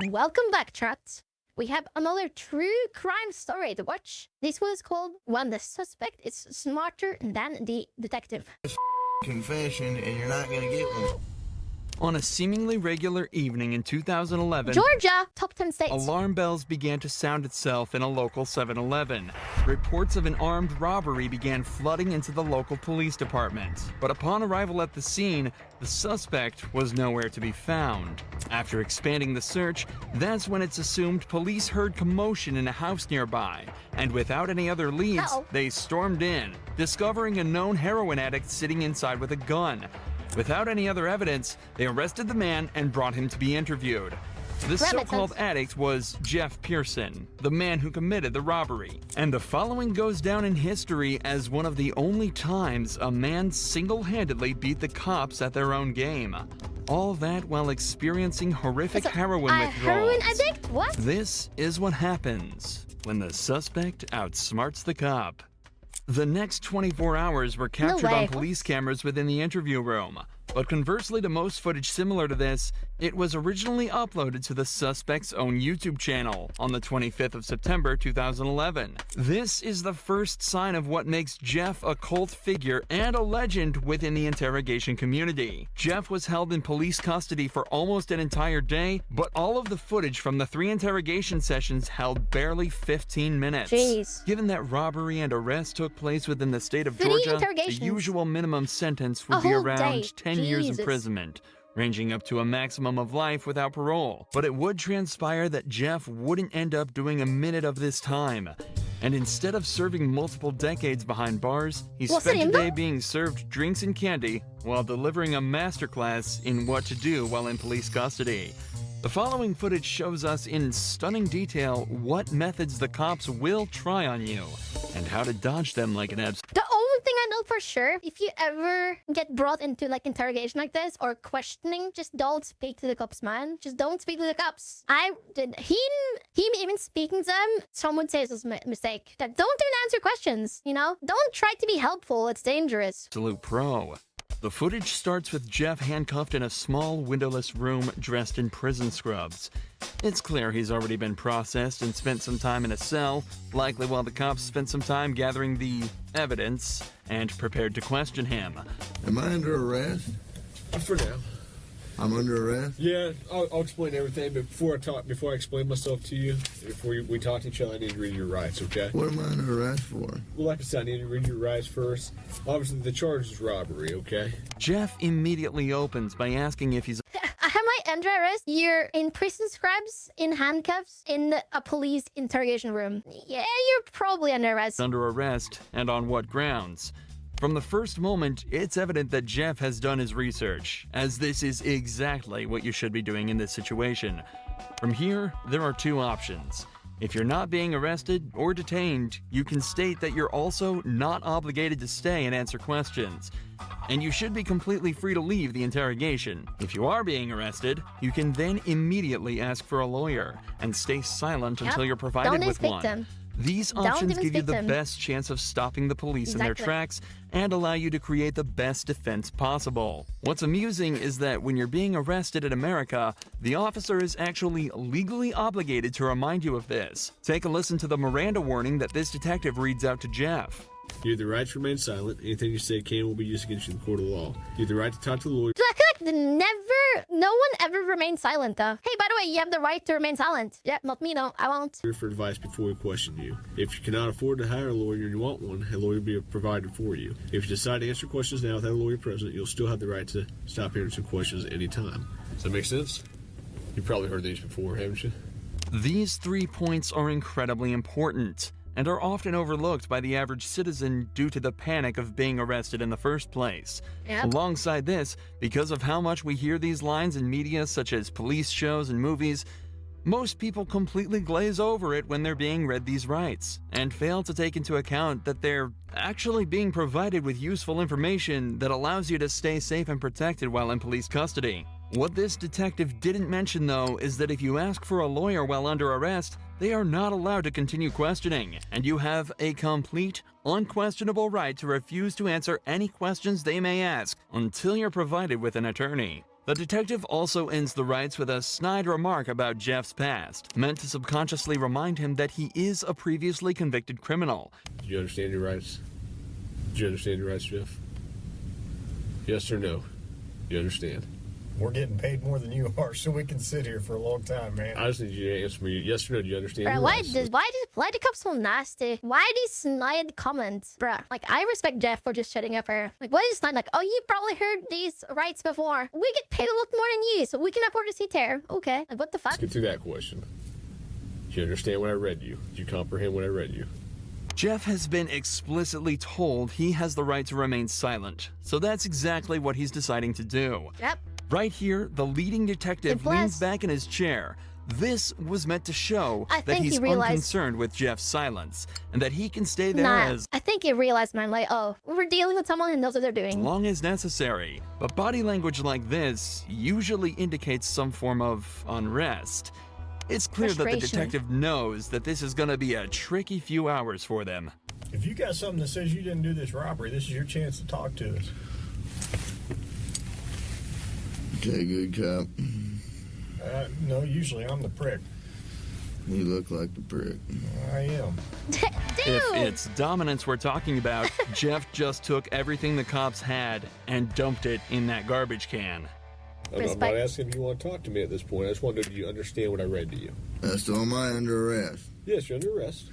Welcome back, chat. We have another true crime story to watch. This one is called When the Suspect is Smarter Than the Detective. Confession, and you're not gonna get one. On a seemingly regular evening in 2011, Georgia, top 10 states. alarm bells began to sound itself in a local 7-Eleven. Reports of an armed robbery began flooding into the local police department. But upon arrival at the scene, the suspect was nowhere to be found. After expanding the search, that's when it's assumed police heard commotion in a house nearby. And without any other leads, they stormed in, discovering a known heroin addict sitting inside with a gun. Without any other evidence, they arrested the man and brought him to be interviewed. The so-called addict was Jeff Pearson, the man who committed the robbery. And the following goes down in history as one of the only times a man single-handedly beat the cops at their own game. All that while experiencing horrific heroin withdrawals. Heroin addict? What? This is what happens when the suspect outsmarts the cop. The next 24 hours were captured on police cameras within the interview room. But conversely to most footage similar to this, it was originally uploaded to the suspect's own YouTube channel on the 25th of September 2011. This is the first sign of what makes Jeff a cult figure and a legend within the interrogation community. Jeff was held in police custody for almost an entire day, but all of the footage from the 3 interrogation sessions held barely 15 minutes. Jeez. Given that robbery and arrest took place within the state of Georgia, the usual minimum sentence would be around 10 years imprisonment, ranging up to a maximum of life without parole. But it would transpire that Jeff wouldn't end up doing a minute of this time. And instead of serving multiple decades behind bars, he spent a day being served drinks and candy while delivering a masterclass in what to do while in police custody. The following footage shows us in stunning detail what methods the cops will try on you and how to dodge them like an The only thing I know for sure, if you ever get brought into like interrogation like this or questioning, just don't speak to the cops, man. Just don't speak to the cops. Him even speaking to them, some would say it's a mistake. That don't even answer questions, you know? Don't try to be helpful, it's dangerous. Absolute pro. The footage starts with Jeff handcuffed in a small, windowless room dressed in prison scrubs. It's clear he's already been processed and spent some time in a cell, likely while the cops spent some time gathering the evidence and prepared to question him. Am I under arrest? For now. I'm under arrest? Yeah, I'll explain everything, but before I explain myself to you, before we talk to each other, I need to read your rights, okay? What am I under arrest for? Well, like I said, I need to read your rights first. Obviously, the charge is robbery, okay? Jeff immediately opens by asking if he's Am I under arrest? You're in prison scrubs, in handcuffs, in a police interrogation room. Yeah, you're probably under arrest. Under arrest, and on what grounds. From the first moment, it's evident that Jeff has done his research, as this is exactly what you should be doing in this situation. From here, there are 2 options. If you're not being arrested or detained, you can state that you're also not obligated to stay and answer questions, and you should be completely free to leave the interrogation. If you are being arrested, you can then immediately ask for a lawyer and stay silent until you're provided with one. These options give you the best chance of stopping the police in their tracks and allow you to create the best defense possible. What's amusing is that when you're being arrested in America, the officer is actually legally obligated to remind you of this. Take a listen to the Miranda warning that this detective reads out to Jeff. You have the right to remain silent. Anything you say can will be used against you in the court of law. You have the right to talk to the lawyer. No one ever remains silent, though. Hey, by the way, you have the right to remain silent. Yeah, not me, no. I won't. For advice before we question you. If you cannot afford to hire a lawyer and you want one, a lawyer will be provided for you. If you decide to answer questions now without a lawyer present, you'll still have the right to stop answering questions at any time. Does that make sense? You've probably heard these before, haven't you? These 3 points are incredibly important and are often overlooked by the average citizen due to the panic of being arrested in the first place. Alongside this, because of how much we hear these lines in media such as police shows and movies, most people completely glaze over it when they're being read these rights, and fail to take into account that they're actually being provided with useful information that allows you to stay safe and protected while in police custody. What this detective didn't mention, though, is that if you ask for a lawyer while under arrest, they are not allowed to continue questioning, and you have a complete, unquestionable right to refuse to answer any questions they may ask until you're provided with an attorney. The detective also ends the rites with a snide remark about Jeff's past, meant to subconsciously remind him that he is a previously convicted criminal. Do you understand your rights? Do you understand your rights, Jeff? Yes or no? You understand? We're getting paid more than you are, so we can sit here for a long time, man. I just need you to answer me yes or no. Do you understand Bruh, your rights? why the cops so nasty? Why these snide comments? Bruh, like, I respect Jeff for just shutting up her. Like, what is snide? Like, oh, you probably heard these rights before. We get paid a lot more than you, so we can afford to sit here. Okay. Like, what the fuck? Let's get through that question. Do you understand what I read you? Do you comprehend what I read you? Jeff has been explicitly told he has the right to remain silent, so that's exactly what he's deciding to do. Yep. Right here, the leading detective Impressed. leans back in his chair. This was meant to show I that think he's he realized- unconcerned with Jeff's silence, and that he can stay there Nah, as I think he realized, man, like, oh, we're dealing with someone who knows what they're doing. long as necessary. But body language like this usually indicates some form of unrest. It's clear that the Frustration. detective knows that this is going to be a tricky few hours for them. If you got something that says you didn't do this robbery, this is your chance to talk to us. Okay, good cop. No, usually I'm the prick. You look like the prick. I am. Dude! If it's dominance we're talking about, Jeff just took everything the cops had and dumped it in that garbage can. I'm not Respect. asking if you want to talk to me at this point. I just wanted to know, do you understand what I read to you? So am I under arrest? Yes, you're under arrest.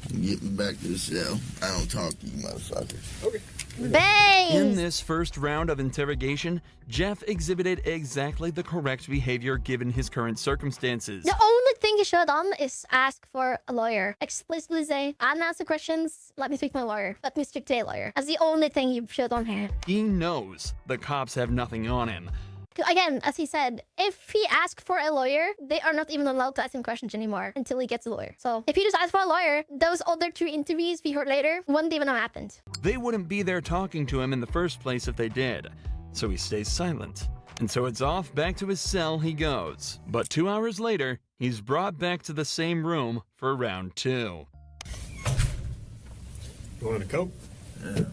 Get me back to the cell. I don't talk to you motherfuckers. Okay. In Bang! this first round of interrogation, Jeff exhibited exactly the correct behavior given his current circumstances. The only thing you should have done is ask for a lawyer. Explicitly say, I'm not asking questions, let me speak to my lawyer. Let me speak to a lawyer. That's the only thing you should have done here. He knows the cops have nothing on him. Again, as he said, if he asks for a lawyer, they are not even allowed to ask him questions anymore until he gets a lawyer. So if he just asks for a lawyer, those other 2 interviews we heard later wouldn't even have happened. They wouldn't be there talking to him in the first place if they did. So he stays silent. And so it's off back to his cell he goes. But 2 hours later, he's brought back to the same room for round 2. You wanted a Coke? Yeah.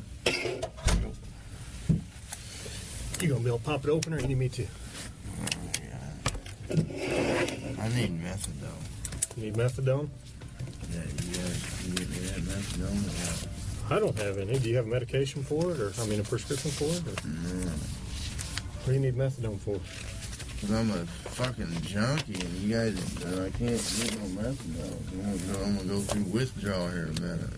You gonna be able to pop it open, or you need me to? I need methadone. You need methadone? Yeah, you guys can get me that methadone. I don't have any. Do you have medication for it, or a prescription for it? Or? No. What do you need methadone for? Because I'm a fucking junkie, and you guys, I can't get no methadone. I'm gonna go through withdrawal here in a minute.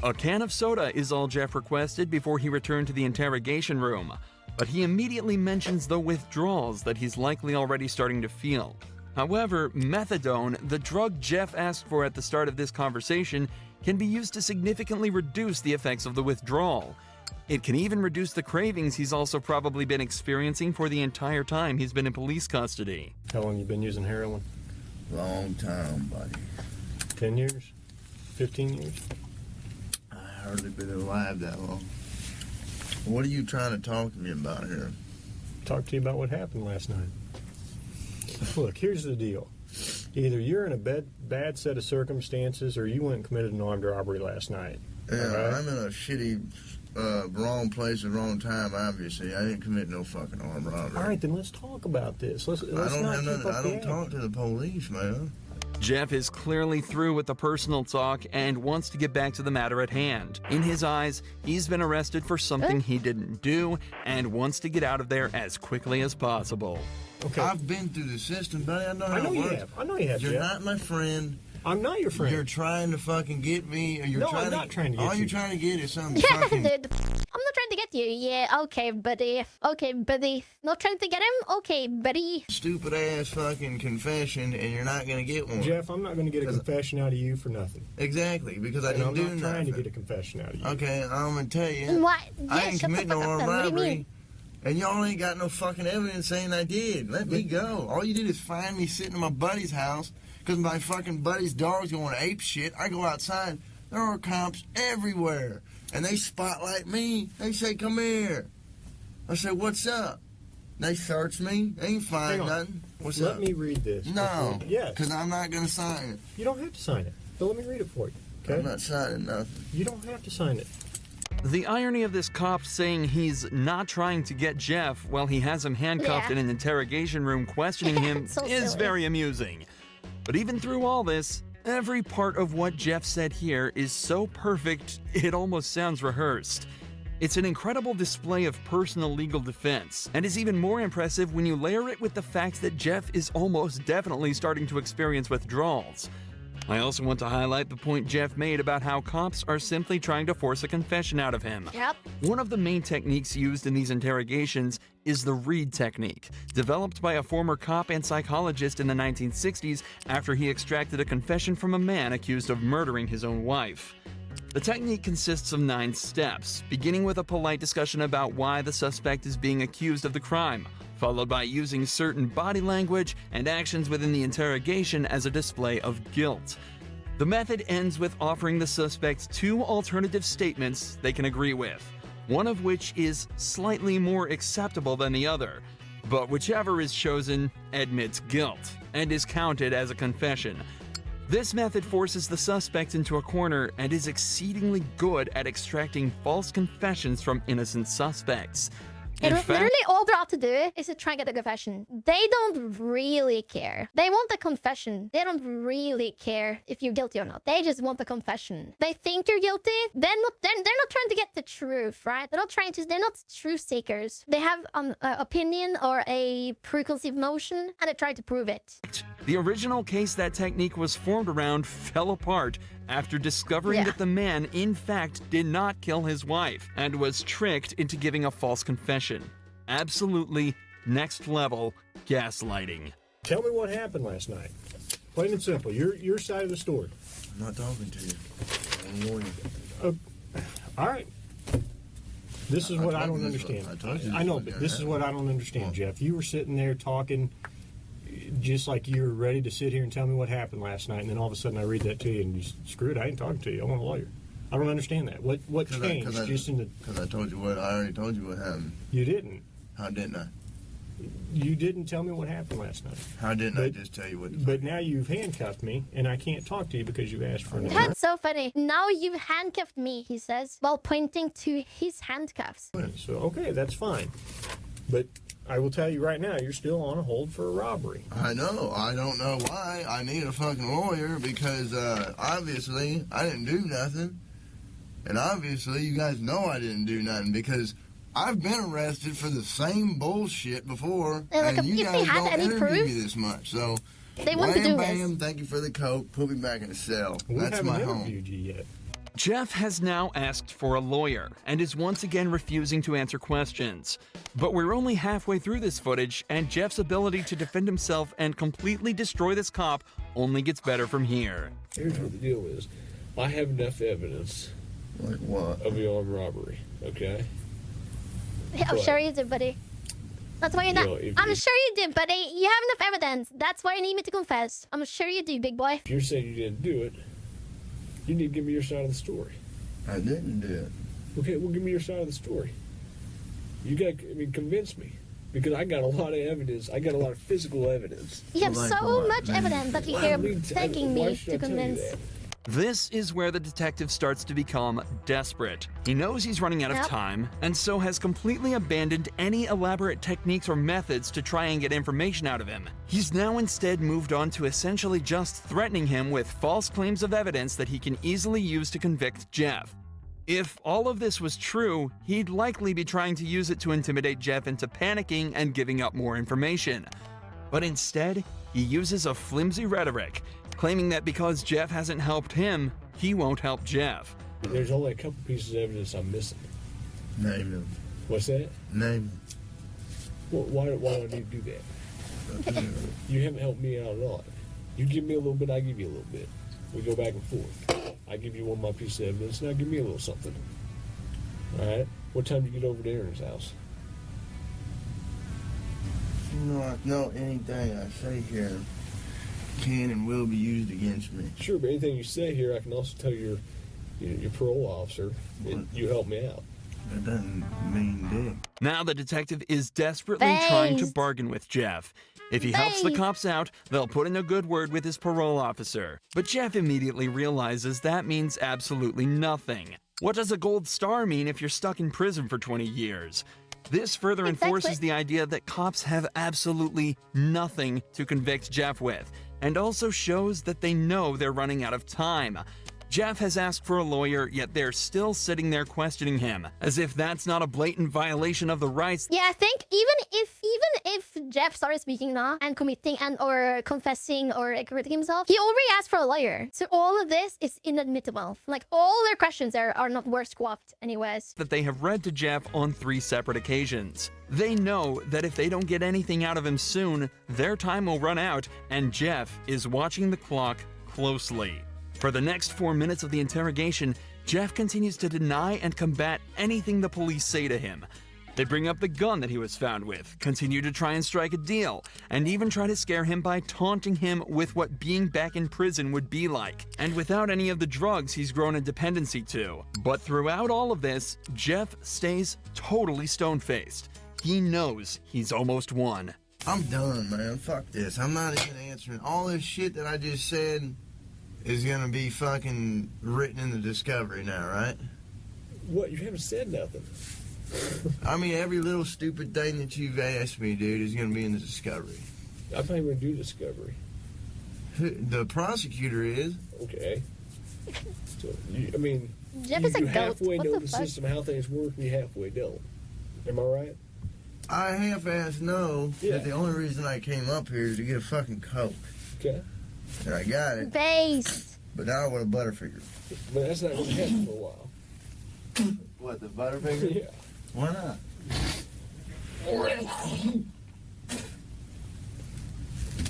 A can of soda is all Jeff requested before he returned to the interrogation room. But he immediately mentions the withdrawals that he's likely already starting to feel. However, methadone, the drug Jeff asked for at the start of this conversation, can be used to significantly reduce the effects of the withdrawal. It can even reduce the cravings he's also probably been experiencing for the entire time he's been in police custody. How long you been using heroin? Long time, buddy. 10 years? 15 years? I hardly been alive that long. What are you trying to talk to me about here? Talk to you about what happened last night. Look, here's the deal. Either you're in a bad set of circumstances, or you went and committed an armed robbery last night. Yeah, All right? I'm in a shitty, wrong place at wrong time, obviously. I didn't commit no fucking armed robbery. All right, then let's talk about this. Let's I not don't have keep nothing. up I the don't talk act. to the police, man. Jeff is clearly through with the personal talk and wants to get back to the matter at hand. In his eyes, he's been arrested for something he didn't do and wants to get out of there as quickly as possible. Okay. I've been through the system, buddy. I know how I know it you works. have. I know you have, You're Jeff. not my friend. I'm not your friend. You're trying to fucking get me. Or you're No, trying I'm not trying to get all you. you're trying to get is some Yeah, fucking... dude. I'm not trying to get you. Yeah, okay, buddy. Okay, buddy. Not trying to get him? Okay, buddy. stupid ass fucking confession, and you're not gonna get one. Jeff, I'm not going to get a confession out of you for nothing. Exactly, because I And didn't I'm do not trying nothing. to get a confession out of you. Okay, I'm gonna tell you. What? I Yeah, ain't shut the commit no fuck up armed then. What do you robbery. mean? And y'all ain't got no fucking evidence saying I did. Let me go. All you did is find me sitting in my buddy's house because my fucking buddy's dog's going ape shit. I go outside. There are cops everywhere. And they spotlight me. They say, come here. I say, what's up? They search me. They ain't find Hang on. nothing. What's Let up? me read this. No. before- Yes. Because I'm not going to sign it. You don't have to sign it. But let me read it for you. Okay? I'm not signing nothing. You don't have to sign it. The irony of this cop saying he's not trying to get Jeff while he has him handcuffed Yeah. in an interrogation room questioning him So is silly. very amusing. But even through all this, every part of what Jeff said here is so perfect, it almost sounds rehearsed. It's an incredible display of personal legal defense, and is even more impressive when you layer it with the fact that Jeff is almost definitely starting to experience withdrawals. I also want to highlight the point Jeff made about how cops are simply trying to force a confession out of him. Yep. One of the main techniques used in these interrogations is the read technique, developed by a former cop and psychologist in the 1960s after he extracted a confession from a man accused of murdering his own wife. The technique consists of 9 steps, beginning with a polite discussion about why the suspect is being accused of the crime, followed by using certain body language and actions within the interrogation as a display of guilt. The method ends with offering the suspect 2 alternative statements they can agree with, one of which is slightly more acceptable than the other, but whichever is chosen admits guilt and is counted as a confession. This method forces the suspect into a corner and is exceedingly good at extracting false confessions from innocent suspects. In fact, Literally all they're out to do is to try and get a confession. They don't really care. They want the confession. They don't really care if you're guilty or not. They just want the confession. They think you're guilty. They're not trying to get the truth, right? They're not truth seekers. They have an opinion or a preconceived notion, and they try to prove it. the original case that technique was formed around fell apart after discovering Yeah. that the man, in fact, did not kill his wife and was tricked into giving a false confession. Absolutely next level gaslighting. Tell me what happened last night. Plain and simple. Your side of the story. I'm not talking to you. I'm warning you. All right. This is I what I told don't you this understand. was- I told you I this know, was but gonna this is what I don't understand, Well- Jeff. You were sitting there talking just like you were ready to sit here and tell me what happened last night, and then all of a sudden I read that to you and you screw it, I ain't talking to you. I want a lawyer. I don't understand that. What changed just in the... Because I told you what, I already told you what happened. You didn't. How didn't I? You didn't tell me what happened last night. How didn't I But- just tell you what? But now you've handcuffed me, and I can't talk to you because you asked for an attorney. That's so funny. Now you've handcuffed me, he says, while pointing to his handcuffs. So, okay, that's fine. But I will tell you right now, you're still on a hold for a robbery. I know. I don't know why. I need a fucking lawyer because obviously I didn't do nothing. And obviously you guys know I didn't do nothing because I've been arrested for the same bullshit before. Yeah, like, and you if they guys had don't any interview proof, me this much. So, they wouldn't wham, do this. bam, thank you for the coke. Put me back in the cell. We That's haven't my home. interviewed you yet. Jeff has now asked for a lawyer and is once again refusing to answer questions. But we're only halfway through this footage, and Jeff's ability to defend himself and completely destroy this cop only gets better from here. Here's what the deal is. I have enough evidence Like what? of the armed robbery, okay? Yeah, I'm But- sure you did, buddy. That's why you're not. Yo, if I'm you- sure you did, buddy. You have enough evidence. That's why you need me to confess. I'm sure you do, big boy. If you're saying you didn't do it, you need to give me your side of the story. I didn't do it. Okay, well, give me your side of the story. You got, convince me. Because I got a lot of evidence. I got a lot of physical evidence. You have Like so what? much evidence that you're Why here me t- begging why me should I to tell you convince. that? This is where the detective starts to become desperate. He knows he's running out of Yep. time, and so has completely abandoned any elaborate techniques or methods to try and get information out of him. He's now instead moved on to essentially just threatening him with false claims of evidence that he can easily use to convict Jeff. If all of this was true, he'd likely be trying to use it to intimidate Jeff into panicking and giving up more information. But instead, he uses a flimsy rhetoric, claiming that because Jeff hasn't helped him, he won't help Jeff. There's only a couple pieces of evidence I'm missing. Name them. What's that? Name Well, why do I need to do that? You haven't helped me out at all. You give me a little bit, I give you a little bit. We go back and forth. I give you one of my pieces of evidence, now give me a little something. All right? What time do you get over to Aaron's house? No, anything I say here can and will be used against me. Sure, but anything you say here, I can also tell your parole officer that you helped me out. That doesn't mean dick. Now the detective is desperately trying to Based. bargain with Jeff. If he helps the Based. cops out, they'll put in a good word with his parole officer. But Jeff immediately realizes that means absolutely nothing. What does a gold star mean if you're stuck in prison for 20 years? This further enforces the idea that cops have absolutely nothing to convict Jeff with, and also shows that they know they're running out of time. Jeff has asked for a lawyer, yet they're still sitting there questioning him, as if that's not a blatant violation of the rights. Yeah, I think even if Jeff started speaking now and committing and or confessing or acquitting himself, he already asked for a lawyer. So all of this is inadmissible. Like all their questions are not worth squawked anyways. That they have read to Jeff on 3 separate occasions. They know that if they don't get anything out of him soon, their time will run out, and Jeff is watching the clock closely. For the next 4 minutes of the interrogation, Jeff continues to deny and combat anything the police say to him. They bring up the gun that he was found with, continue to try and strike a deal, and even try to scare him by taunting him with what being back in prison would be like, and without any of the drugs he's grown a dependency to. But throughout all of this, Jeff stays totally stone-faced. He knows he's almost won. I'm done, man. Fuck this. I'm not even answering. All this shit that I just said is gonna be fucking written in the discovery now, right? What? You haven't said nothing. I mean, every little stupid thing that you've asked me, dude, is gonna be in the discovery. I'm not even going to do discovery. The prosecutor is. Okay. So, Jeff is a you goat. halfway What know the the fuck? system, how things work, we halfway don't. Am I right? I half-ass know Yeah. that the only reason I came up here is to get a fucking Coke. Okay. And I got it, Based. but now I want a Butterfinger. But that's not going to happen for a while. What, the Butterfinger? Yeah. Why not?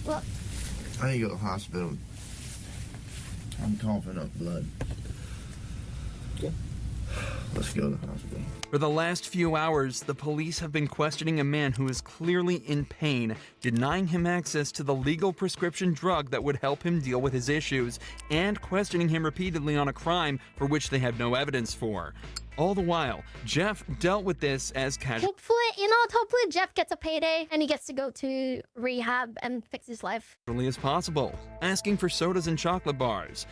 Well, I need to go to the hospital. I'm coughing up blood. Okay. Let's go to the hospital. For the last few hours, the police have been questioning a man who is clearly in pain, denying him access to the legal prescription drug that would help him deal with his issues, and questioning him repeatedly on a crime for which they have no evidence for. All the while, Jeff dealt with this as casually hopefully Jeff gets a payday and he gets to go to rehab and fix his life. as possible, asking for sodas and chocolate bars.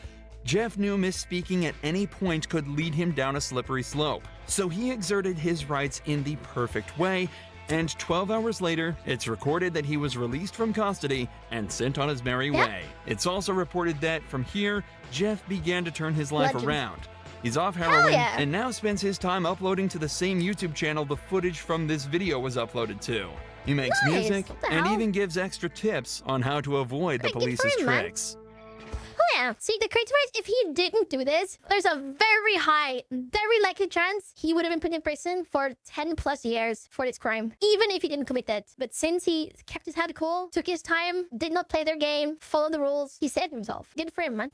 Jeff knew misspeaking at any point could lead him down a slippery slope, so he exerted his rights in the perfect way, and 12 hours later, it's recorded that he was released from custody and sent on his merry way. It's also reported that from here, Jeff began to turn his life Legend. around. He's off heroin yeah. and now spends his time uploading to the same YouTube channel the footage from this video was uploaded to. He makes Nice. music What the and hell? even gives extra tips on how to avoid the Hey, good for police's him, man. tricks. Oh yeah, see the crazy part is if he didn't do this, there's a very high, very likely chance he would have been put in prison for 10 plus years for this crime, even if he didn't commit it. But since he kept his head cool, took his time, did not play their game, followed the rules, he saved himself. Good for him, man.